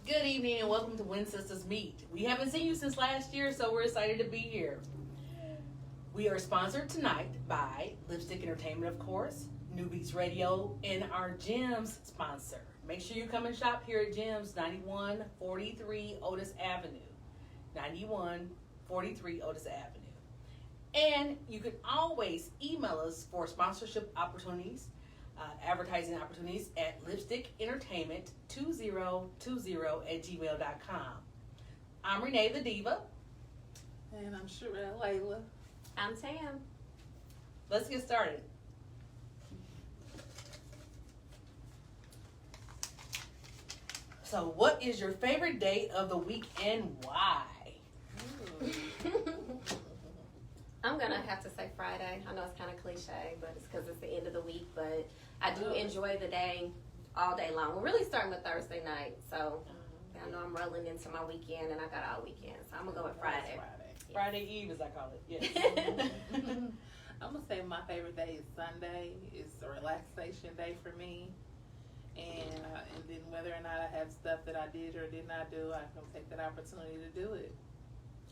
Good evening and welcome to When Sisters Meet. We haven't seen you since last year, so we're excited to be here. We are sponsored tonight by Lipstick Entertainment, of course, Newbies Radio, and our Gems sponsor. Make sure you come and shop here at Gems, 9143 Otis Avenue. 9143 Otis Avenue. And you can always email us for sponsorship opportunities, advertising opportunities at lipstickentertainment2020@gmail.com. I'm Renee the Diva. And I'm Sherelle Layla. I'm Tam. Let's get started. So, what is your favorite day of the week and why? I'm going to have to say Friday. I know it's kind of cliche, but it's because it's the end of the week. But I do enjoy the day all day long. We're really starting with Thursday night. So I know I'm rolling into my weekend, and I got all weekend. So I'm going to go with Friday. Yes. Friday Eve, as I call it. Yes. I'm going to say my favorite day is Sunday. It's a relaxation day for me. And then whether or not I have stuff that I did or did not do, I can take that opportunity to do it.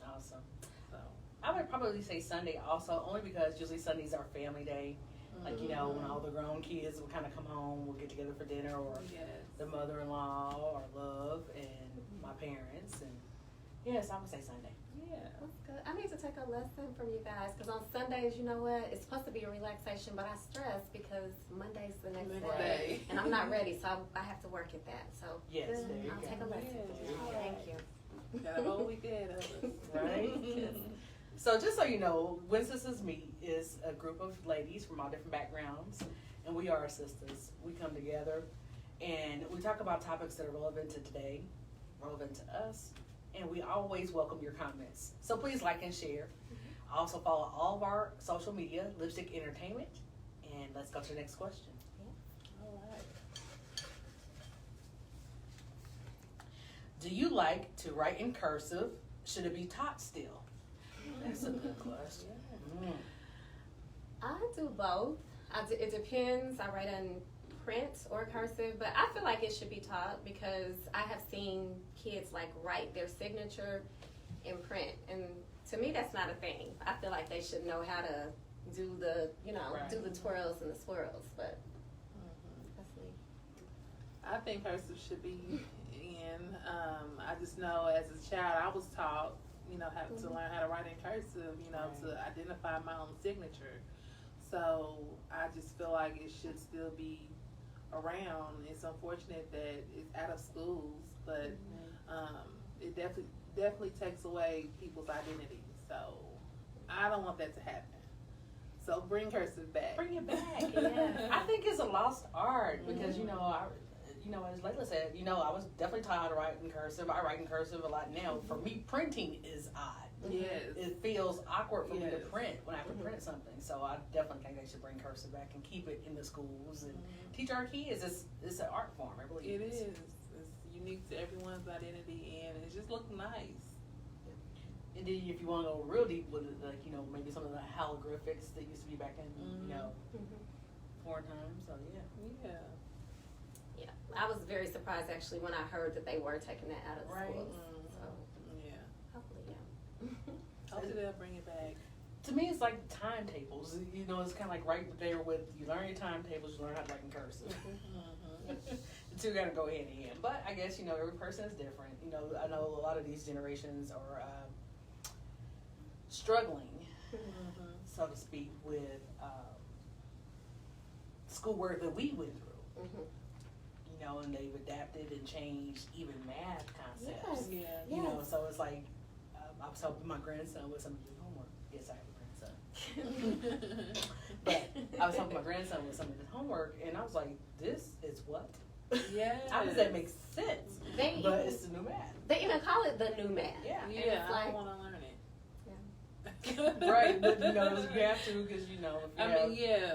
Awesome. So I would probably say Sunday also, only because usually Sunday's our family day. Like, you know, when all the grown kids will kind of come home, we'll get together for dinner, or the mother-in-law, or love, and my parents. And yes, I would say Sunday. Yeah. That's good. I need to take a lesson from you guys because on Sundays, you know what? It's supposed to be a relaxation, but I stress because Monday's the next day. And I'm not ready, so I have to work at that. So Yes, good. there you I'll go. take a lesson. Yeah. Thank you. Got a whole weekend of it. Right? So just so you know, When Sisters Meet is a group of ladies from all different backgrounds, and we are sisters. We come together, and we talk about topics that are relevant to today, relevant to us, and we always welcome your comments. So please like and share. Also follow all of our social media, Lipstick Entertainment, and let's go to the next question. All right. Do you like to write in cursive? Should it be taught still? That's a good question. I do both. It depends. I write in print or cursive, but I feel like it should be taught because I have seen kids like write their signature in print, and to me that's not a thing. I feel like they should know how to do the, do the twirls and the swirls, but that's me. I think cursive should be in. I just know as a child I was taught, how to learn how to write in cursive, to identify my own signature. So I just feel like it should still be around. It's unfortunate that it's out of schools, but it definitely takes away people's identity. So I don't want that to happen. So bring cursive back. Bring it back. Yeah. I think it's a lost art because as Layla said, I was definitely taught how to write in cursive. I write in cursive a lot now. For me, printing is odd. Yes. It feels awkward for me to print when I have to print something. So I definitely think they should bring cursive back and keep it in the schools and teach our kids. It's an art form. I believe it is. It's unique to everyone's identity, and it just looks nice. And then if you want to go real deep with it, like, maybe some of the hieroglyphics that used to be back in, foreign times. So, yeah. Yeah, I was very surprised actually when I heard that they were taking that out of the schools. So, yeah. hopefully, Hopefully they'll bring it back. To me, it's like timetables. It's kind of like right there with you learn your timetables, you learn how to write in cursive. The two got to go hand in hand. But I guess, every person is different. I know a lot of these generations are struggling, so to speak, with schoolwork that we went through. And they've adapted and changed even math concepts. Yes. So it's like I was helping my grandson with some of his homework. Yes, I have a grandson. But I was helping my grandson with some of his homework, and I was like, "This is what? How does that make sense?" But it's the new math. They even call it the new math. Yeah. Yeah, I don't want to learn it. Right, but you have to because if you have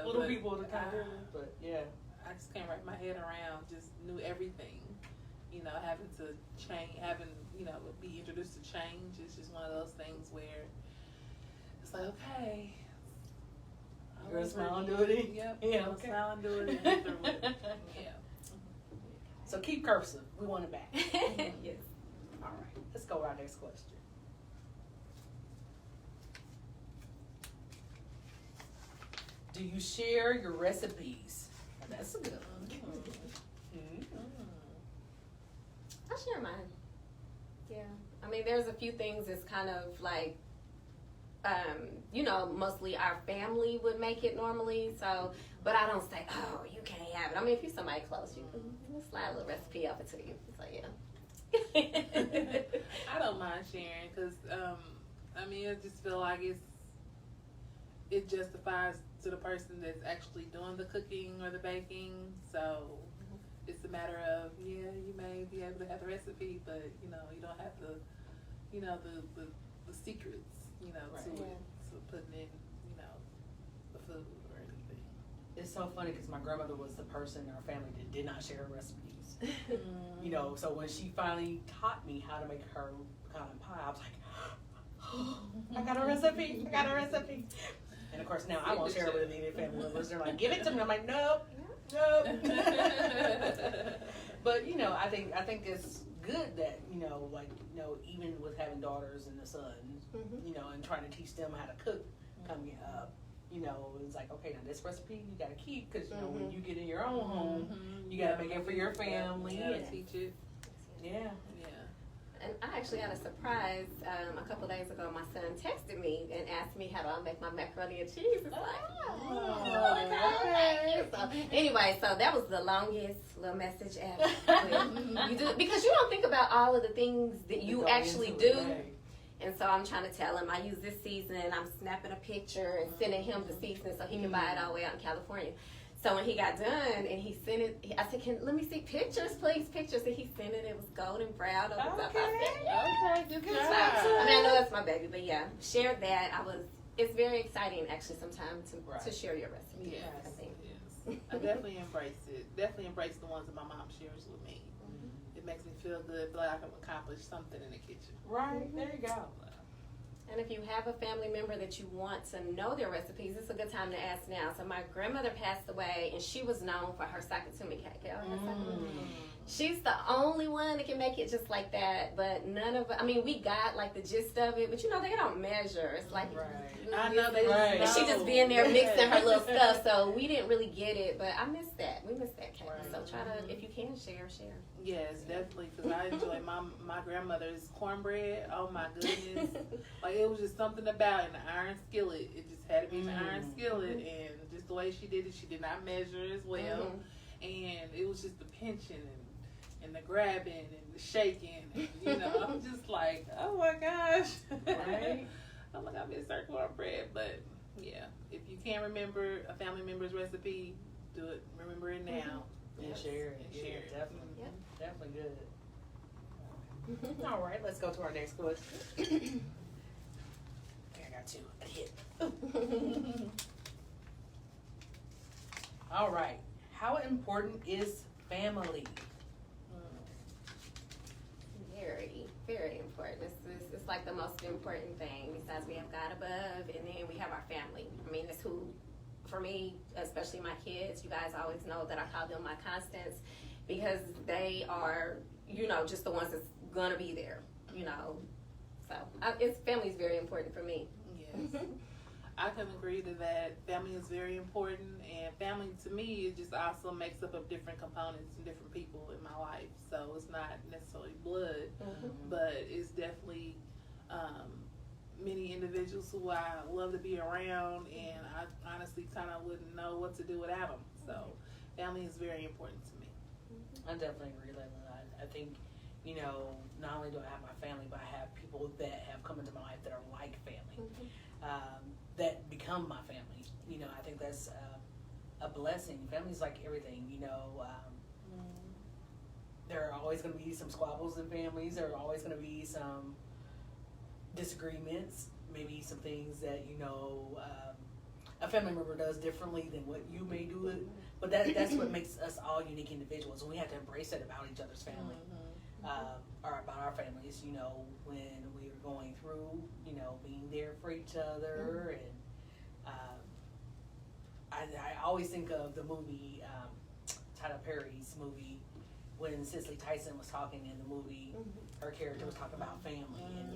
little but people to kind of but yeah. I just can't wrap my head around just new everything. Having to change, be introduced to change is just one of those things where it's like, okay. You're gonna smile and do it? Yep. Yeah, okay. Smile and do it and get through it. Yeah. So keep cursive. We want it back. Yes. All right. Let's go to our next question. Do you share your recipes? That's a good one. I share mine. Yeah. I mean, there's a few things that's kind of like, mostly our family would make it normally. So, but I don't say, oh, you can't have it. I mean, if you're somebody close, you can slide a little recipe over to you. So, yeah. I don't mind sharing because, I just feel like it justifies to the person that's actually doing the cooking or the baking. So it's a matter of, you may be able to have the recipe, but, you don't have the secrets, Right. to it, to putting in, the food or anything. It's so funny because my grandmother was the person in our family that did not share recipes. So when she finally taught me how to make her pecan pie, I was like, oh, I got a recipe. And of course now I won't share it with any family members. They're like, give it to me. I'm like, nope. But I think it's good that even with having daughters and a son, and trying to teach them how to cook coming up, it's like, okay, now this recipe you got to keep because when you get in your own home, you got to make it for your family. You gotta teach it. Yeah. And I actually had a surprise a couple days ago. My son texted me and asked me how do I make my macaroni and cheese. It's like, okay. So anyway, so that was the longest little message ever. You do, because you don't think about all of the things that you actually do. And so I'm trying to tell him I use this seasoning. I'm snapping a picture and sending him the seasoning so he can buy it all the way out in California. So when he got done and he sent it, I said, let me see pictures, please, pictures. And he sent it. It was golden brown. Okay, good job. I mean, I know that's my baby, but yeah, shared that. It's very exciting actually sometimes to share your recipes. Yes, I think. yes. I definitely embrace it. Definitely embrace the ones that my mom shares with me. It makes me feel good, feel like I can accomplish something in the kitchen. Right, there you go. And if you have a family member that you want to know their recipes, it's a good time to ask now. So my grandmother passed away, and she was known for her sakatumi cake. She's the only one that can make it just like that, but none of, we got like the gist of it, but they don't measure. It's like, I know they and she just be in there mixing her little stuff, so we didn't really get it, but I missed that. We missed that cake. So try to, if you can, share. Yes, definitely, because I enjoy my grandmother's cornbread. Oh my goodness. Like it was just something about it, in the iron skillet. It just had to be in the iron skillet, and just the way she did it, she did not measure as well. And it was just the pinching and the grabbing and the shaking. And, I'm just like, oh my gosh. Right? I'm like, I miss her cornbread. But yeah, if you can't remember a family member's recipe, do it. Remember it now. And share it. And share it. Definitely. Yep. Definitely good. All right, let's go to our next question. I think I got two. A hit. All right. How important is family? Very, very important. It's like the most important thing. Besides, we have God above, and then we have our family. It's who, for me, especially my kids, you guys always know that I call them my constants because they are, just the ones that's gonna be there, So, family is very important for me. Yes. I can agree to that. Family is very important, and family to me it just also makes up of different components and different people in my life. So it's not necessarily blood, but it's definitely many individuals who I love to be around, and I honestly kind of wouldn't know what to do without them. So family is very important to me. I definitely agree, Layla. I think, not only do I have my family, but I have people that have come into my life that are like family. That become my family. I think that's a blessing. Family's like everything. There are always going to be some squabbles in families. There are always going to be some disagreements. Maybe some things that a family member does differently than what you may do it. But that's what makes us all unique individuals, and we have to embrace it about each other's family. Or about our families, when we are going through, being there for each other. And I always think of the movie, Tyler Perry's movie, when Cicely Tyson was talking in the movie, her character was talking about family and,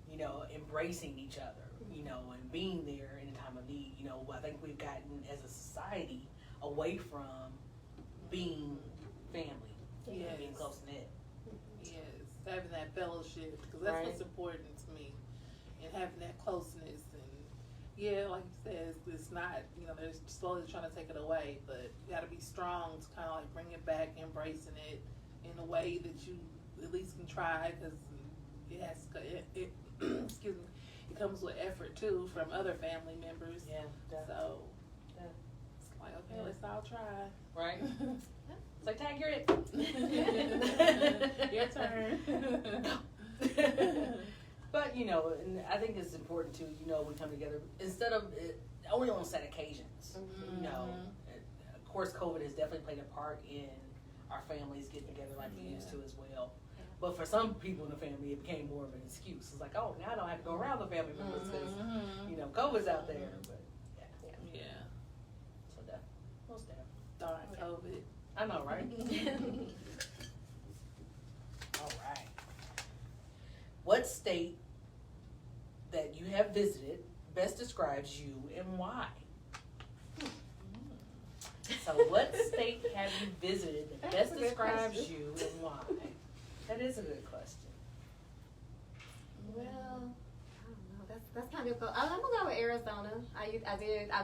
you know, embracing each other, you know, and being there in a time of need. You know, I think we've gotten as a society away from being family, Yes. being close knit. Yes, having that fellowship, because that's Right. what's important to me, and having that closeness. And yeah, like you said, it's not, you know, they're slowly trying to take it away, but you got to be strong to kind of like bring it back, embracing it in a way that you at least can try, because it has excuse me, it comes with effort too from other family members. Yeah, So yeah. it's like, okay, let's all try. Right? It's like, Tag, you're it. Your turn. But, you know, and I think it's important to, you know, we come together instead of only on set occasions. You know, of course, COVID has definitely played a part in our families getting together like we used to as well. But for some people in the family, it became more of an excuse. It's like, oh, now I don't have to go around the family members because, you know, COVID's out there. But Yeah. so that, most definitely. Darn COVID. I know, right? All right. What state that you have visited best describes you and why? So what state have you visited that best That's a good describes question. you and why? That is a good question. Well, I don't know. That's kind of difficult. I'm gonna go with Arizona. I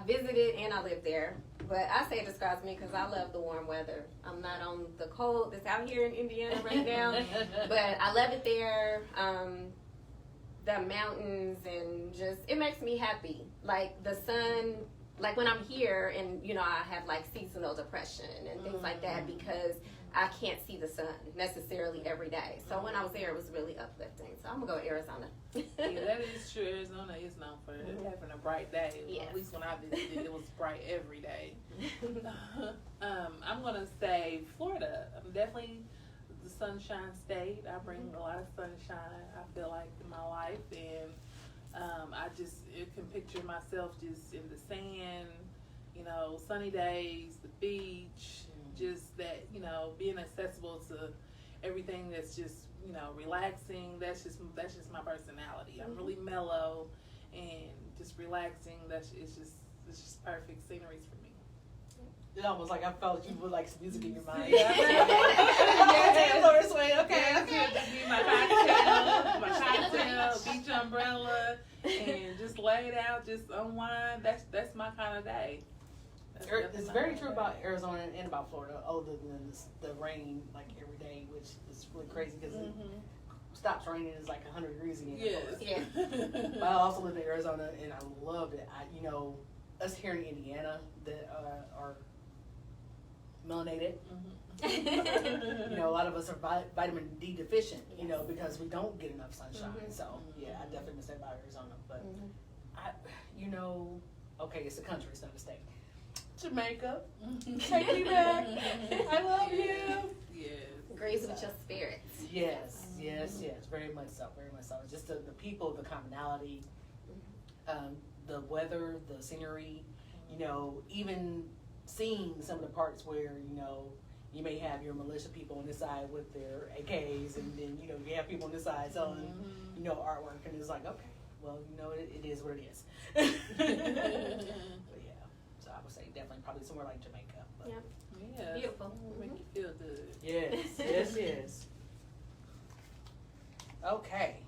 visited and I lived there, but I say it describes me because I love the warm weather. I'm not on the cold that's out here in Indiana right now, but I love it there. The mountains and just it makes me happy. Like the sun. Like when I'm here and, you know, I have like seasonal depression and things like that because I can't see the sun necessarily every day. So when I was there, it was really uplifting. So I'm going to go with Arizona. Yeah, that is true. Arizona is known for having a bright day. Yes. At least when I visited, it was bright every day. I'm going to say Florida. I'm definitely the sunshine state. I bring a lot of sunshine, I feel like, in my life. And I just can picture myself just in the sand, you know, sunny days, the beach, just that, you know, being accessible to everything that's just, you know, relaxing. That's just my personality. I'm really mellow and just relaxing. It's just perfect sceneries for me. It's almost like I felt you with like some music in your mind. Yeah. Taylor Swift. Okay. Just be my cocktail, beach umbrella, and just lay it out, just unwind. That's my kind of day. It's very true about Arizona and about Florida, other than the rain like every day, which is really crazy because it stops raining. It's like 100 degrees again. Yes. Yeah. But I also lived in Arizona and I loved it. You know, us here in Indiana that are melanated. You know, a lot of us are vitamin D deficient, you know, because we don't get enough sunshine. So, yeah, I definitely miss that about Arizona. But, you know, okay, it's a country, it's not a state. Jamaica, take me back. I love you. Yes. Agrees with your spirits. Yes, very much so, very much so. Just the people, the commonality, the weather, the scenery, you know, even seeing some of the parts where, you know, you may have your militia people on this side with their AKs, and then, you know, you have people on this side selling, you know, artwork, and it's like, okay, well, you know, it is what it is. But yeah, so I would say definitely probably somewhere like Jamaica. But. Yep. Yeah. Beautiful. Make you feel good. Yes. Okay.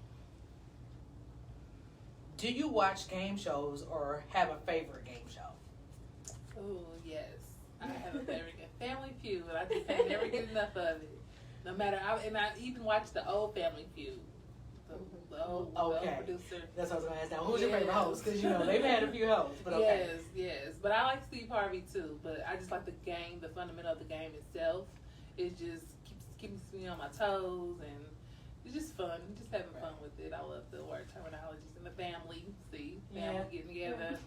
Do you watch game shows or have a favorite game show? Oh, yes. I have a favorite game. Family Feud. I just can never get enough of it. No matter, and I even watch the old Family Feud. The old producer. That's what I was going to ask now. Who's your favorite host? Because, you know, they've had a few hosts. But okay. Yes. But I like Steve Harvey, too. But I just like the game, the fundamental of the game itself. It just keeps me on my toes, and it's just fun. Just having fun with it. I love the word terminologies and the family. Family getting together.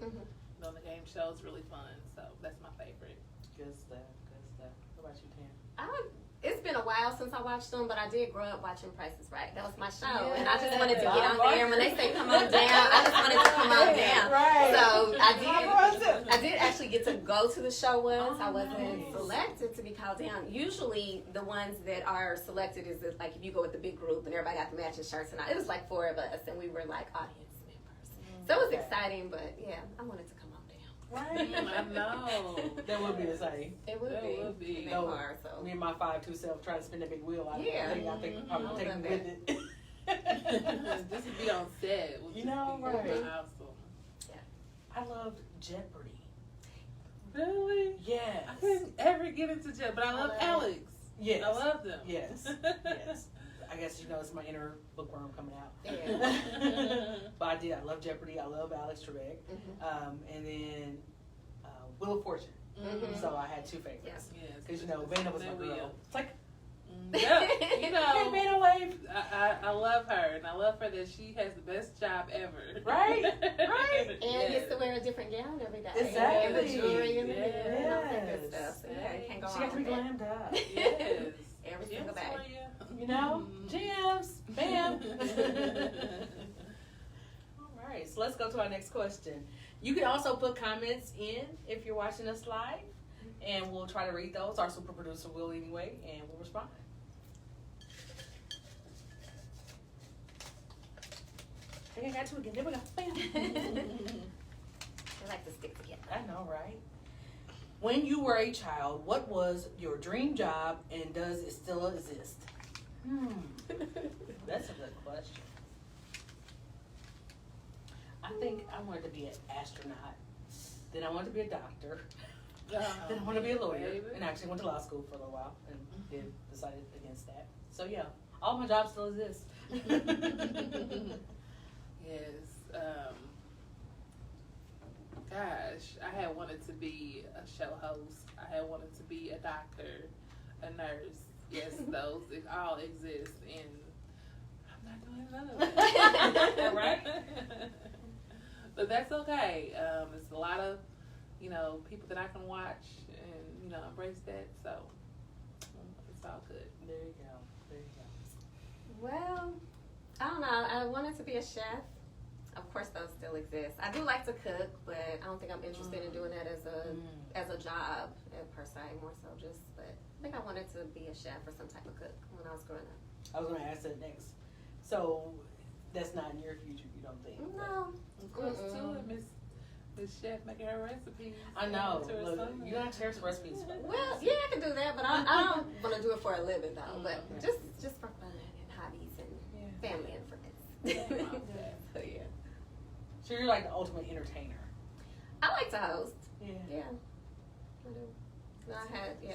On the game show is really fun. So that's my favorite. Good stuff. What about you, Tam? I would it's been a while since I watched them, but I did grow up watching Price is Right. That was my show, Yeah. and I just wanted to get Yeah. on there. And when they say come on down, I just wanted to come on down. Right. So I did actually get to go to the show once. I wasn't nice. selected to be called down. Usually, the ones that are selected is that, like if you go with the big group and everybody got the matching shirts, and it was like 4 of us, and we were like audience members. So it was exciting, but yeah, I wanted to come on down. Right. I know. That would be the same. It would That be. would be. In that No. car, so. Me and my 5'2" self trying to spin that big wheel. I Yeah. think Mhm. probably I take love me with it. Just to be on set. Would You just know, be right. Awesome. I loved Jeopardy. Really? Yes. I couldn't ever get into Jeff, but I love Alex. Yes. I love them. Yes. Yes. I guess it's my inner bookworm coming out. Yeah. But I love Jeopardy. I love Alex Trebek. Mhm. And then Wheel of Fortune. Mhm. So I had 2 favorites. Yes. Because Vanna was my There we girl. go. It's like, Yeah, hey, know, Vanna wave. I love her, and I love her that she has the best job ever. Right, right. And gets to wear a different gown every day. Exactly. And the jewelry and the Yes. hair and all that good stuff. So yeah, you can't go She wrong got to be with that. glammed up. Yes. Every Yes, single day. Toya. You know? Mhm. Gems. Bam. All right, so let's go to our next question. You can also put comments in if you're watching us live, and we'll try to read those. Our super producer will anyway, and we'll respond. I think I got 2 again. There we go. Bam. They like to stick together. I know, right? When you were a child, what was your dream job, and does it still exist? That's a good question. I think I wanted to be an astronaut. Then I wanted to be a doctor. Then I wanted to be a lawyer. Baby. And I actually went to law school for a little while and then decided against that. So yeah, all my jobs still exist. Yes. Gosh, I had wanted to be a show host. I had wanted to be a doctor, a nurse. Yes, those all exist, and I'm not doing none of it. Right? But that's okay. It's a lot of, people that I can watch and, embrace that. So it's all good. There you go. There you go. Well, I don't know. I wanted to be a chef. Of course, those still exist. I do like to cook, but I don't think I'm interested in doing that as a job per se. More so, but I think I wanted to be a chef or some type of cook when I was growing up. I was going to ask that next. So that's not in your future, you don't think? No. Of course, too, and Miss Chef making her recipes. I know. To her Look, son. you don't share some recipes. Well, yeah, I can do that, but I don't want to do it for a living though. But Okay. just for fun and hobbies and Yeah. family and friends. Yeah. So yeah, So you're like the ultimate entertainer. I like to host. Yeah. Yeah, I do.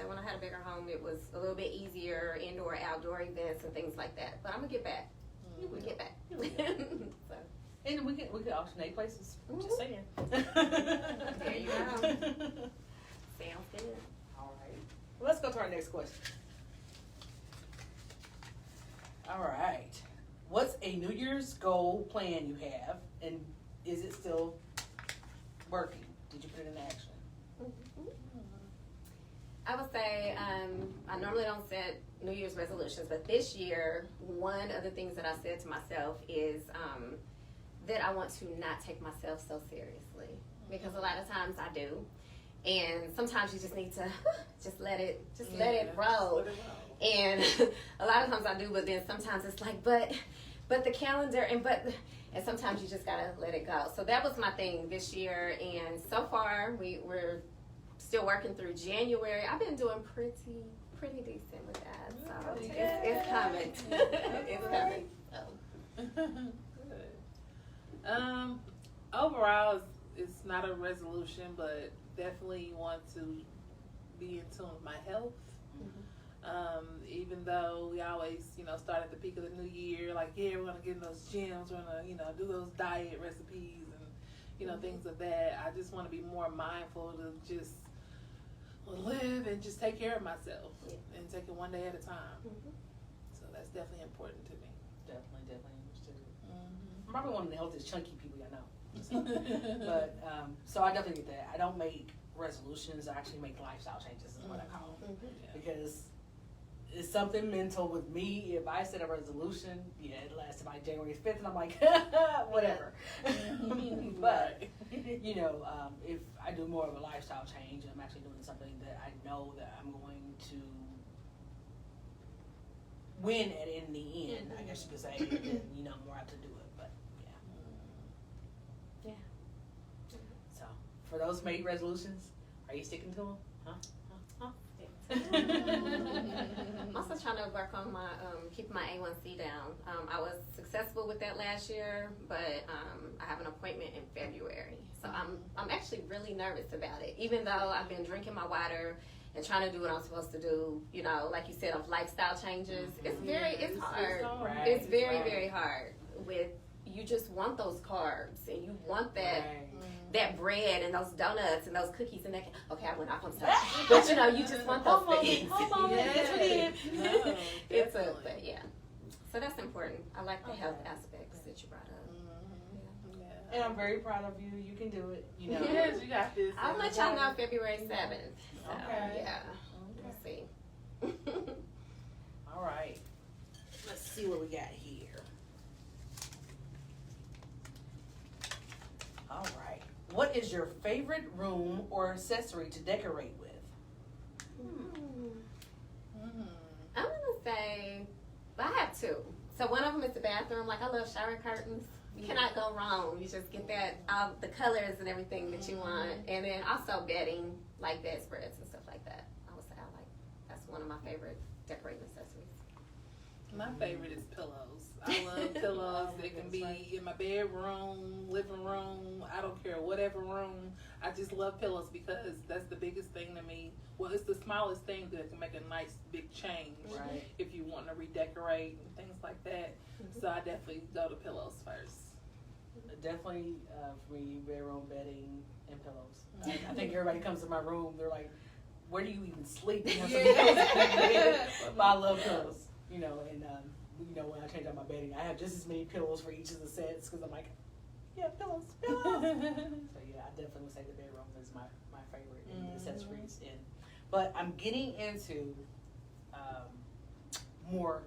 When I had a bigger home, it was a little bit easier indoor, outdoor events and things like that. But I'm gonna get back. You We will. get back. So. And we could alternate places. Just saying. There you go. Sounds good. All right. Well, let's go to our next question. All right. What's a New Year's goal plan you have, and is it still working? Did you put it in action? I would say I normally don't set New Year's resolutions, but this year, one of the things that I said to myself is that I want to not take myself so seriously, because a lot of times I do, and sometimes you just need to just let it roll. And a lot of times I do, but then sometimes it's like, but the calendar and sometimes you just gotta let it go. So that was my thing this year, and so far we're still working through January. I've been doing pretty decent with that. So it's coming. It's coming. So. Good. Overall, it's not a resolution, but definitely want to be in tune with my health. Even though we always, start at the peak of the new year, like, yeah, we're gonna get in those gyms, we're gonna, do those diet recipes and, things of that. I just want to be more mindful to just live and just take care of myself and take it one day at a time. So that's definitely important to me. Definitely understood. I'm probably one of the healthiest chunky people I know. But so I definitely get that. I don't make resolutions. I actually make lifestyle changes, is what I call them, because it's something mental with me. If I set a resolution, yeah, it lasts by January 5th, and I'm like, whatever. But, you know, if I do more of a lifestyle change, and I'm actually doing something that I know that I'm going to win at in the end, I guess you could say, then, you know, I'm more apt to do it. But, yeah. Yeah. So, for those made resolutions, are you sticking to them? Huh? I'm also trying to work on my keeping my A1C down. I was successful with that last year, but I have an appointment in February, so I'm actually really nervous about it. Even though I've been drinking my water and trying to do what I'm supposed to do, you know, like you said, of lifestyle changes. It's hard. Right. It's very hard. With you just want those carbs and you want that. Right. That bread and those donuts and those cookies and that. Okay, I went off on stuff, but you know, you just want those things. It's a, but yeah. So that's important. I like the health aspects that you brought up. Yeah. And I'm very proud of you. You can do it. You know. Yes, you got this. I'll let y'all know February 7th. So, Okay. yeah. Okay. We'll see. All right. Let's see what we got here. All right. What is your favorite room or accessory to decorate with? I'm gonna say, well, I have two. So one of them is the bathroom. Like I love shower curtains. You cannot go wrong. You just get that the colors and everything that you want, and then also bedding, like bedspreads and stuff like that. I would say that's one of my favorite decorating accessories. My favorite is pillows. I love pillows. They can be in my bedroom, living room, I don't care, whatever room. I just love pillows because that's the biggest thing to me. Well, it's the smallest thing that can make a nice big change Right. if you want to redecorate and things like that. So I definitely go to pillows first. Definitely for me, bedroom, bedding, and pillows. I think everybody comes to my room, they're like, where do you even sleep? You know, but I love pillows, you know, and you know, when I change out my bedding, I have just as many pillows for each of the sets because I'm like, yeah, pillows. So yeah, I definitely would say the bedroom is my favorite in the accessories. But I'm getting into more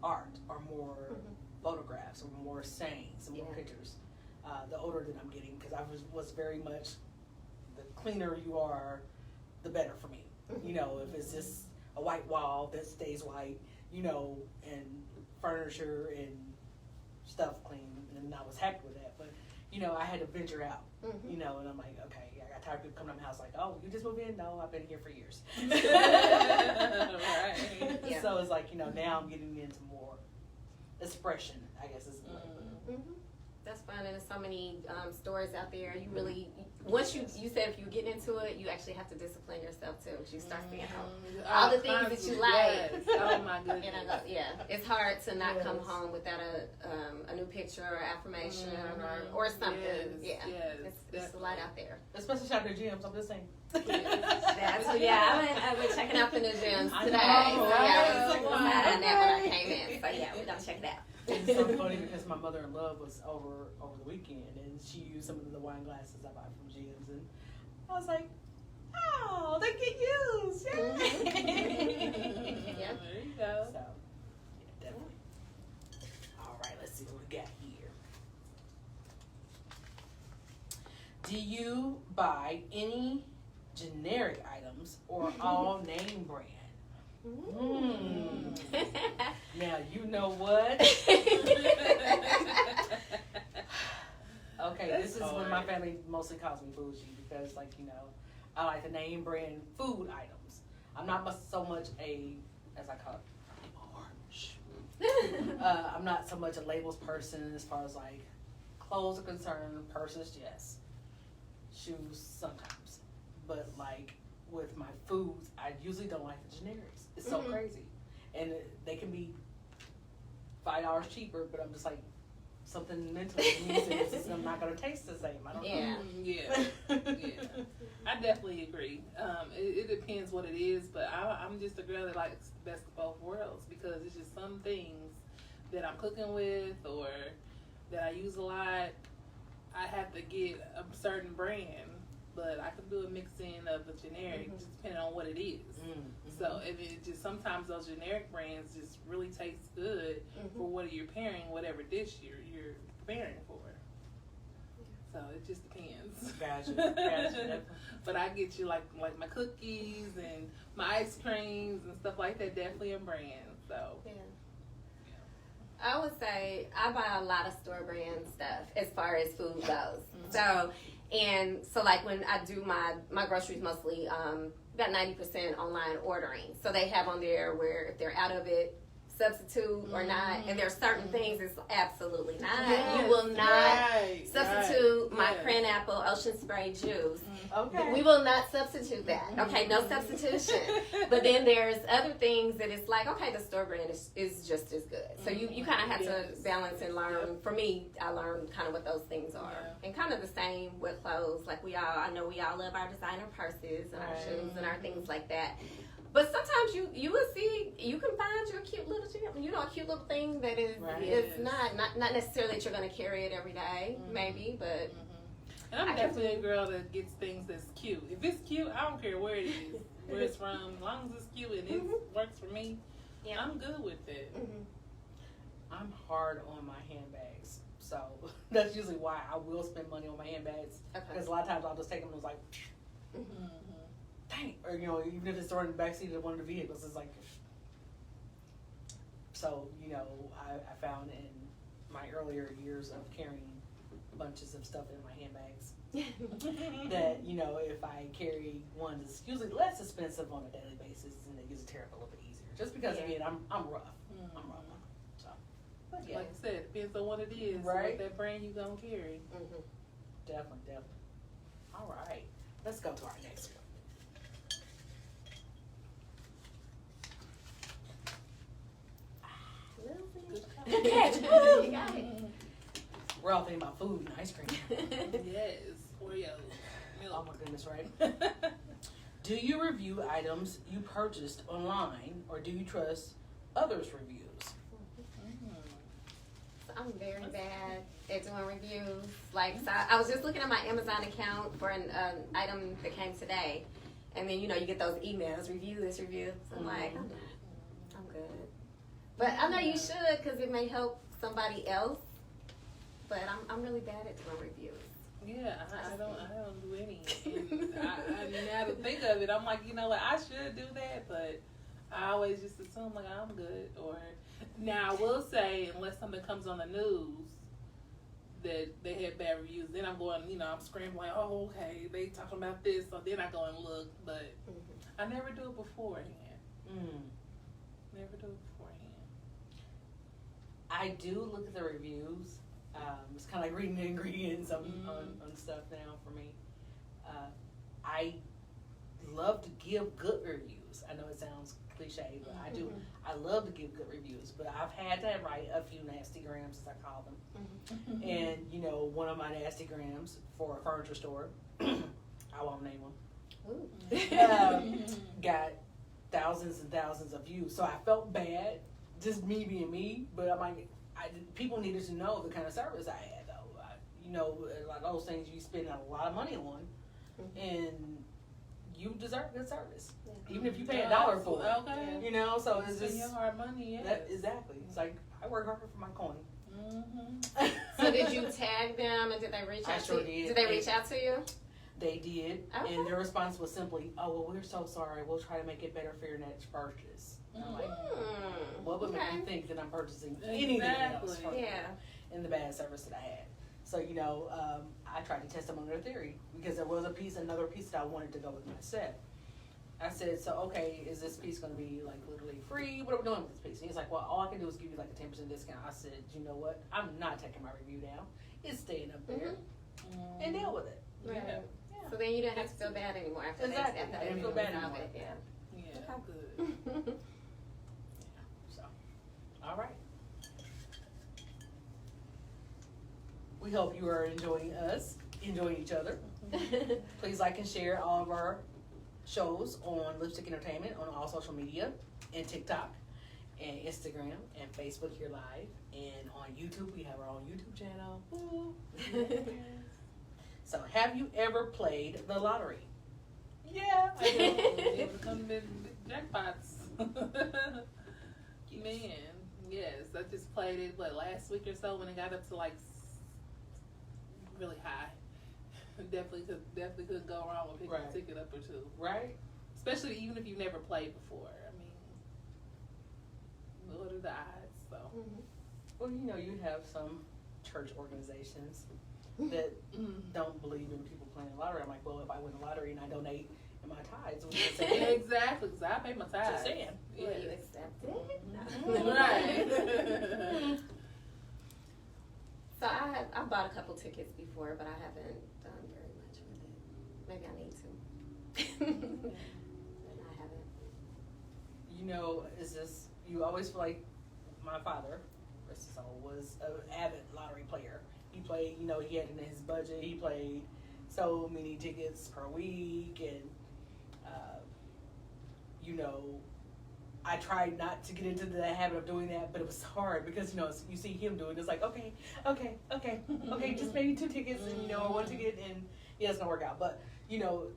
art or more photographs or more sayings and more pictures. The older that I'm getting, because I was very much, the cleaner you are, the better for me. You know, if it's just a white wall that stays white, you know, and furniture and stuff clean, and I was happy with that. But, you know, I had to venture out, you know, and I'm like, okay, I got tired of people coming to my house like, oh, you just moved in? No, I've been here for years. Right. Yeah. So it's like, you know, now I'm getting into more expression, I guess is the way. That's fun, and there's so many stores out there. You really, once you said if you get into it, you actually have to discipline yourself too. Because you start seeing all the things that you like. Yes. Oh my goodness. You know, yeah, it's hard to not come home without a new picture or affirmation or something. Yes, It's a lot out there. Especially shopping at gyms, I'm just saying. So yeah, I've been checking out the new gyms I today. know, So yeah, right? I was excited on that when I came in. So yeah, we're gonna check it out. It's so funny because my mother-in-law was over the weekend and she used some of the wine glasses I bought from gyms, and I was like, oh, they get used. Yeah. There you go. So, yeah, definitely. All right, let's see what we got here. Do you buy any generic items or all name brand? Now, you know what? Okay, That's this is when my hard. family mostly calls me bougie because, like, you know, I like the name brand food items. I'm not so much as I call it, I'm not so much a labels person as far as, like, clothes are concerned. Purses, yes. Shoes, sometimes. But, like, with my foods, I usually don't like the generics. It's so crazy. And they can be $5 cheaper, but I'm just like, something mentally says I'm not going to taste the same. I don't know. Yeah. I definitely agree. It depends what it is, but I'm just a girl that likes the best of both worlds because it's just some things that I'm cooking with or that I use a lot. I have to get a certain brand but I can do a mixing of the generic, Mhm. just depending on what it is. So if it just sometimes those generic brands just really taste good for what you're pairing, whatever dish you're preparing for. So it just depends. Gotcha. But I get you like my cookies and my ice creams and stuff like that. Definitely a brand. So Yeah. I would say I buy a lot of store brand stuff as far as food goes. So like when I do my groceries mostly about 90% online ordering. So they have on there where if they're out of it, substitute or not, and there's certain things it's absolutely not. Yes, You will not right, substitute my yes. Cran Apple Ocean Spray juice. Okay. We will not substitute that. Okay, no substitution. But then there's other things that it's like, okay, the store brand is just as good. So you kind of have Yes. to balance and learn. Yep. For me, I learned kind of what those things are. Yeah. And kind of the same with clothes. Like I know we all love our designer purses and our Right. shoes and our things like that. But sometimes you will see, you can find you a cute little thing that is Right. it's not necessarily that you're going to carry it every day, maybe, but And I'm I can definitely a girl that gets things that's cute. If it's cute, I don't care where it is, where it's from. As long as it's cute and it works for me, Yeah. I'm good with it. I'm hard on my handbags, so that's usually why I will spend money on my handbags. Okay. Because a lot of times I'll just take them and it's like, dang, or even if it's thrown in the backseat of one of the vehicles, it's like. So I found in my earlier years of carrying bunches of stuff in my handbags that if I carry one that's usually less expensive on a daily basis, and it gets tear up a little bit easier. Just because again, I'm rough. I'm rough. So, but yeah, Like I said, depends on what it is, Right. what that brand you gonna carry. definitely. All right, let's go to our next one. Good catch. Woo, you got it. We're all thinking about food and ice cream. Yes, Oreo Oh milk. my goodness, right? Do you review items you purchased online, or do you trust others' reviews? I'm very bad at doing reviews. Like, so I was just looking at my Amazon account for an item that came today, and then you get those emails, review this, review. So I'm like, I'm good. But I know you should because it may help somebody else. But I'm really bad at doing reviews. Yeah, I don't do any. And now to think of it, I'm like, I should do that, but I always just assume like I'm good. Or now I will say, unless something comes on the news that they had bad reviews, then I'm going, I'm screaming like, oh, okay, they talking about this, so then I go and look. But I never do it beforehand. Never do it beforehand. I do look at the reviews. It's kind of like reading the ingredients on stuff now for me. I love to give good reviews. I know it sounds cliche, but I do. I love to give good reviews, but I've had to write a few nasty grams, as I call them. And one of my nasty grams for a furniture store, I won't name them, got thousands and thousands of views. So I felt bad, just me being me. But I'm like, people needed to know the kind of service I had, though. Like those things you spend a lot of money on, and you deserve good service, even if you pay $1 for it. Okay. So it's Spend just your hard money. Yes. exactly. It's like I work hard for my coin. So did you tag them and did they reach I out sure to you? did. Did they reach out to you? They did, Okay. and their response was simply, "Oh well, we're so sorry. We'll try to make it better for your next purchase." And I'm like, what would make you think that I'm purchasing anything else from you in the bad service that I had? So I tried to test them on their theory because there was another piece that I wanted to go with my set. I said, so okay, is this piece going to be like literally free? What are we doing with this piece? And he's like, well, all I can do is give you like a 10% discount. I said, you know what? I'm not taking my review down. It's staying up there, and deal with it. Right. Yeah. So then you didn't have to feel bad anymore after Exactly. after I didn't they feel bad resolved anymore. it. Yeah. Okay. Good. So, all right. We hope you are enjoying each other. Please like and share all of our shows on Lipstick Entertainment on all social media and TikTok and Instagram and Facebook here live. And on YouTube, we have our own YouTube channel. Woo. So, have you ever played the lottery? Yeah, I do. It would come in jackpots. Man, yes, I just played it last week or so when it got up to like really high. Definitely could go wrong with picking a ticket up or two. Right. Especially even if you've never played before. I mean, what are the odds? So. Well, you know, you have some church organizations that don't believe in people playing the lottery. I'm like, well, if I win the lottery and I donate in my tithes, we can say Exactly, because I pay my tithes. Just saying. Yeah. Will you accept it? Right. So I bought a couple tickets before, but I haven't done very much with it. Maybe I need to. But I haven't. You know, is this, you always feel like my father, rest his soul, was an avid lottery player. He played, you know, he had in his budget, he played so many tickets per week, and, you know, I tried not to get into the habit of doing that, but it was hard because, you know, you see him doing it, it's like, okay, just maybe 2 tickets, and, you know, or 1 ticket, and yeah, it's gonna work out. But, you know,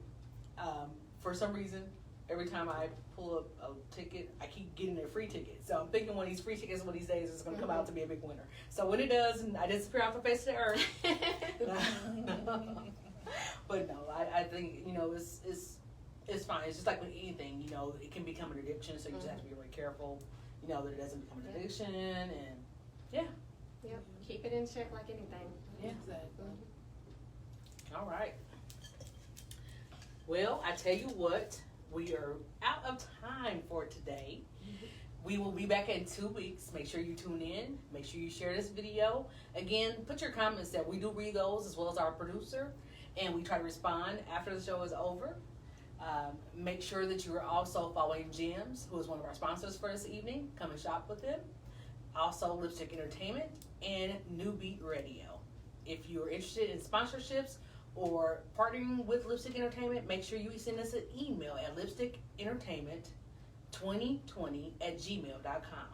for some reason, every time I pull up a ticket, I keep getting a free ticket. So I'm thinking one of these free tickets one of these days is going to come out to be a big winner. So when it does, and I disappear off the face of the earth. But no, I think, you know, it's fine. It's just like with anything, you know, it can become an addiction. So you just have to be really careful, you know, that it doesn't become an addiction. And yeah. Yep. Keep it in check like anything. Yeah. Exactly. All right. Well, I tell you what, we are out of time for today. We will be back in 2 weeks. Make sure you tune in. Make sure you share this video. Again, put your comments there. We do read those as well as our producer, and we try to respond after the show is over. Make sure that you are also following Gems, who is one of our sponsors for this evening. Come and shop with them. Also, Lipstick Entertainment and New Beat Radio. If you are interested in sponsorships or partnering with Lipstick Entertainment, make sure you send us an email at lipstickentertainment2020@gmail.com.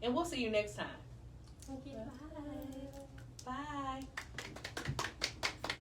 And we'll see you next time. Thank you. Bye. Bye.